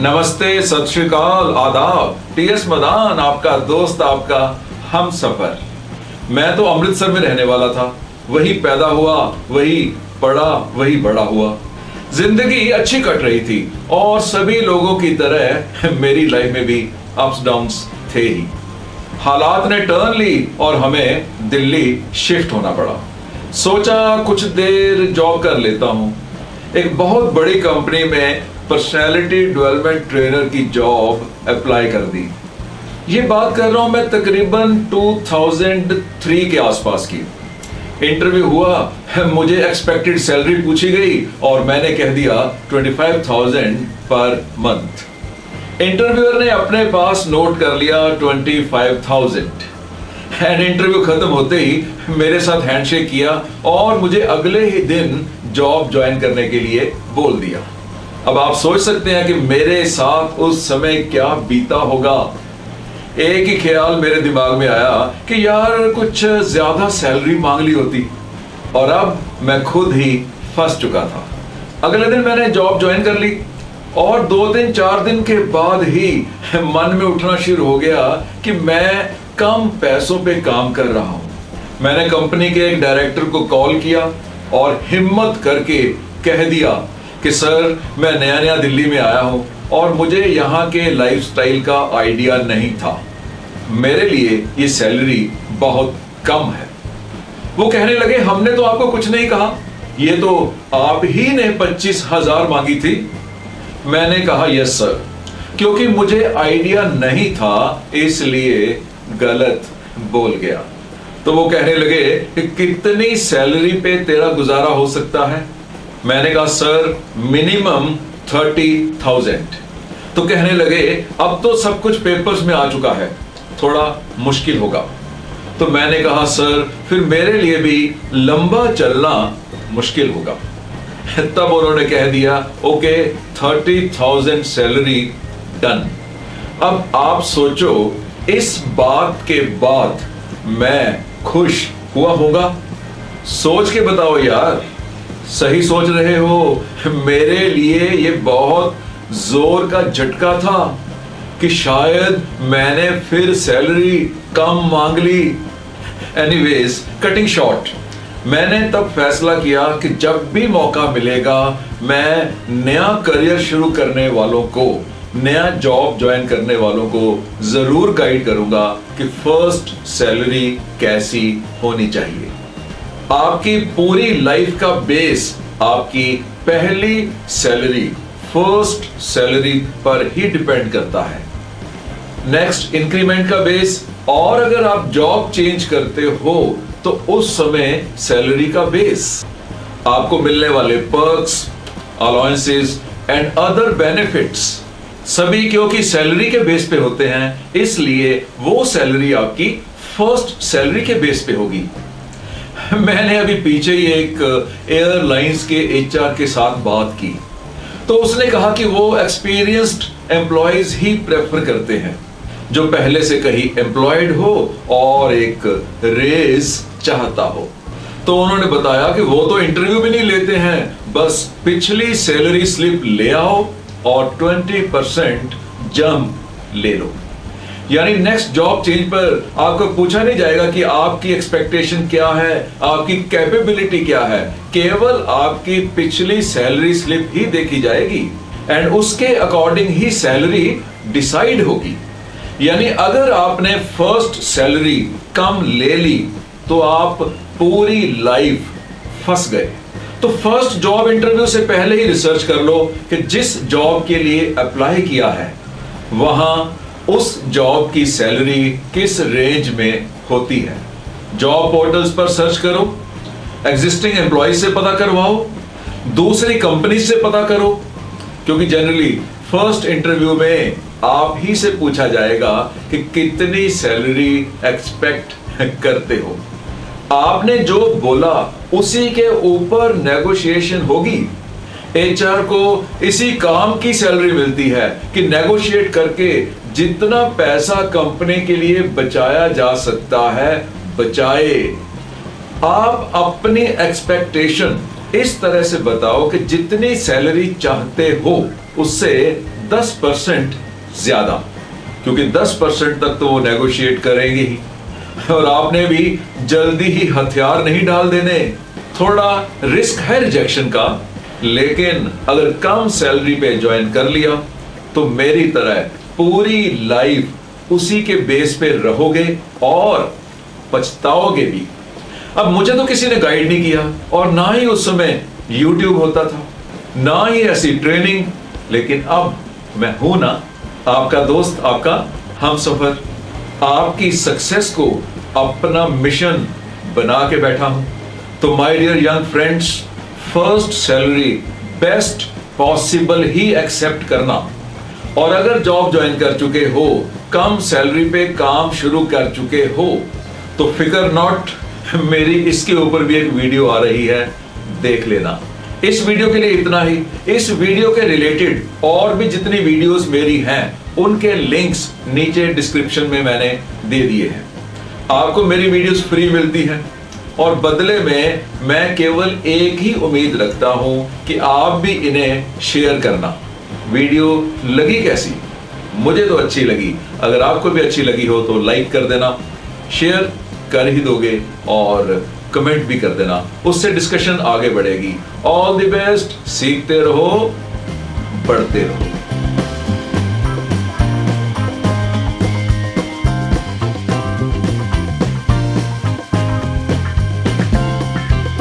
नमस्ते, सत श्री अकाल, आदाब। टीएस मदान आपका दोस्त, आपका हम सफर। मैं तो अमृतसर में रहने वाला था, वही पैदा हुआ, वही पढ़ा, वही बड़ा हुआ। जिंदगी अच्छी कट रही थी और सभी लोगों की तरह मेरी लाइफ में भी अप्स डाउन्स थे ही। हालात ने टर्न ली और हमें दिल्ली शिफ्ट होना पड़ा। सोचा कुछ देर जॉब कर लेता हूं। एक बहुत बड़ी कंपनी में पर्सनालिटी डेवलपमेंट ट्रेनर की जॉब अप्लाई कर दी। ये बात कर रहा हूं मैं तकरीबन 2003 के आसपास की। इंटरव्यू हुआ, मुझे एक्सपेक्टेड सैलरी पूछी गई और मैंने कह दिया 25,000 पर मंथ। इंटरव्यूअर ने अपने पास नोट कर लिया 25,000 एंड इंटरव्यू खत्म होते ही मेरे साथ हैंडशेक किया और मुझे अगले ही दिन जॉब ज्वाइन करने के लिए बोल दिया। अब आप सोच सकते हैं कि मेरे साथ उस समय क्या बीता होगा। एक ही ख्याल मेरे दिमाग में आया कि यार कुछ ज्यादा सैलरी मांग ली होती, और अब मैं खुद ही फंस चुका था। अगले दिन मैंने जॉब ज्वाइन कर ली और 2-4 दिन के बाद ही मन में उठना शुरू हो गया कि मैं कम पैसों पे काम कर रहा हूं। मैंने कंपनी के एक डायरेक्टर को कॉल किया और हिम्मत करके कह दिया कि सर, मैं नया नया दिल्ली में आया हूं और मुझे यहाँ के लाइफस्टाइल का आइडिया नहीं था। मेरे लिए ये सैलरी बहुत कम है। वो कहने लगे, हमने तो आपको कुछ नहीं कहा, ये तो आप ही ने 25,000 मांगी थी। मैंने कहा यस सर, क्योंकि मुझे आइडिया नहीं था इसलिए गलत बोल गया। तो वो कहने लगे कि कितनी सैलरी पे तेरा गुजारा हो सकता है? मैंने कहा सर, मिनिमम 30,000। तो कहने लगे अब तो सब कुछ पेपर्स में आ चुका है, थोड़ा मुश्किल होगा। तो मैंने कहा सर, फिर मेरे लिए भी लंबा चलना मुश्किल होगा। तब उन्होंने कह दिया ओके, 30,000 सैलरी डन। अब आप सोचो, इस बात के बाद मैं खुश हुआ होगा? सोच के बताओ यार। सही सोच रहे हो, मेरे लिए ये बहुत जोर का झटका था कि शायद मैंने फिर सैलरी कम मांग ली। एनीवेज, कटिंग शॉर्ट, मैंने तब फैसला किया कि जब भी मौका मिलेगा मैं नया करियर शुरू करने वालों को, नया जॉब ज्वाइन करने वालों को जरूर गाइड करूंगा कि फर्स्ट सैलरी कैसी होनी चाहिए। आपकी पूरी लाइफ का बेस आपकी पहली सैलरी, फर्स्ट सैलरी पर ही डिपेंड करता है। नेक्स्ट इंक्रीमेंट का बेस, और अगर आप जॉब चेंज करते हो तो उस समय सैलरी का बेस, आपको मिलने वाले perks, allowances and other benefits सभी क्योंकि सैलरी के बेस पे होते हैं, इसलिए वो सैलरी आपकी फर्स्ट सैलरी के बेस पे होगी। मैंने अभी पीछे ही एक एयरलाइंस के एचआर के साथ बात की, तो उसने कहा कि वो एक्सपीरियंस्ड एम्प्लॉयज ही प्रेफर करते हैं, जो पहले से कहीं एम्प्लॉयड हो और एक रेज चाहता हो। तो उन्होंने बताया कि वो तो इंटरव्यू भी नहीं लेते हैं, बस पिछली सैलरी स्लिप ले आओ और 20% जंप ले लो। यानी नेक्स्ट जॉब चेंज पर आपको पूछा नहीं जाएगा कि आपकी एक्सपेक्टेशन क्या है, आपकी कैपेबिलिटी क्या है, केवल आपकी पिछली सैलरी स्लिप ही देखी जाएगी एंड उसके अकॉर्डिंग ही सैलरी डिसाइड होगी। यानी अगर आपने फर्स्ट सैलरी कम ले ली तो आप पूरी लाइफ फंस गए। तो फर्स्ट जॉब इंटरव्यू से पहले ही रिसर्च कर लो कि जिस जॉब के लिए अप्लाई किया है वहां उस जॉब की सैलरी किस रेंज में होती है। जॉब पोर्टल्स पर सर्च करो, एग्जिस्टिंग एम्प्लॉय से पता करवाओ, दूसरी कंपनी से पता करो, क्योंकि जनरली फर्स्ट इंटरव्यू में आप ही से पूछा जाएगा कि कितनी सैलरी एक्सपेक्ट करते हो। आपने जो बोला उसी के ऊपर नेगोशिएशन होगी। एचआर को इसी काम की सैलरी मिलती है कि नेगोशिएट करके जितना पैसा कंपनी के लिए बचाया जा सकता है बचाए। आप अपनी एक्सपेक्टेशन इस तरह से बताओ कि जितनी सैलरी चाहते हो उससे 10% ज्यादा, क्योंकि 10% तक तो वो नेगोशिएट करेंगे ही, और आपने भी जल्दी ही हथियार नहीं डाल देने। थोड़ा रिस्क है रिजेक्शन का, लेकिन अगर कम सैलरी पे ज्वाइन कर लिया तो मेरी तरह पूरी लाइफ उसी के बेस पे रहोगे और पछताओगे भी। अब मुझे तो किसी ने गाइड नहीं किया, और ना ही उस समय YouTube होता था, ना ही ऐसी ट्रेनिंग, लेकिन अब मैं हूं ना, आपका दोस्त, आपका हमसफर, आपकी सक्सेस को अपना मिशन बना के बैठा हूं। तो my dear young friends, first salary best possible ही एक्सेप्ट करना, और अगर जॉब ज्वाइन कर चुके हो, कम सैलरी पे काम शुरू कर चुके हो, तो फिकर नॉट, मेरी इसके ऊपर भी एक वीडियो आ रही है, देख लेना। इस वीडियो के लिए इतना ही। इस वीडियो के रिलेटेड और भी जितनी वीडियोस मेरी हैं, उनके लिंक्स नीचे डिस्क्रिप्शन में मैंने दे दिए हैं। आपको मेरी वीडियोस फ्री मिलती हैं, और बदले में मैं केवल एक ही उम्मीद रखता हूं कि आप भी इन्हें शेयर करना। वीडियो लगी कैसी? मुझे तो अच्छी लगी। अगर आपको भी अच्छी लगी हो तो लाइक कर देना, शेयर कर ही दोगे, और कमेंट भी कर देना, उससे डिस्कशन आगे बढ़ेगी। ऑल द बेस्ट, सीखते रहो, पढ़ते रहो।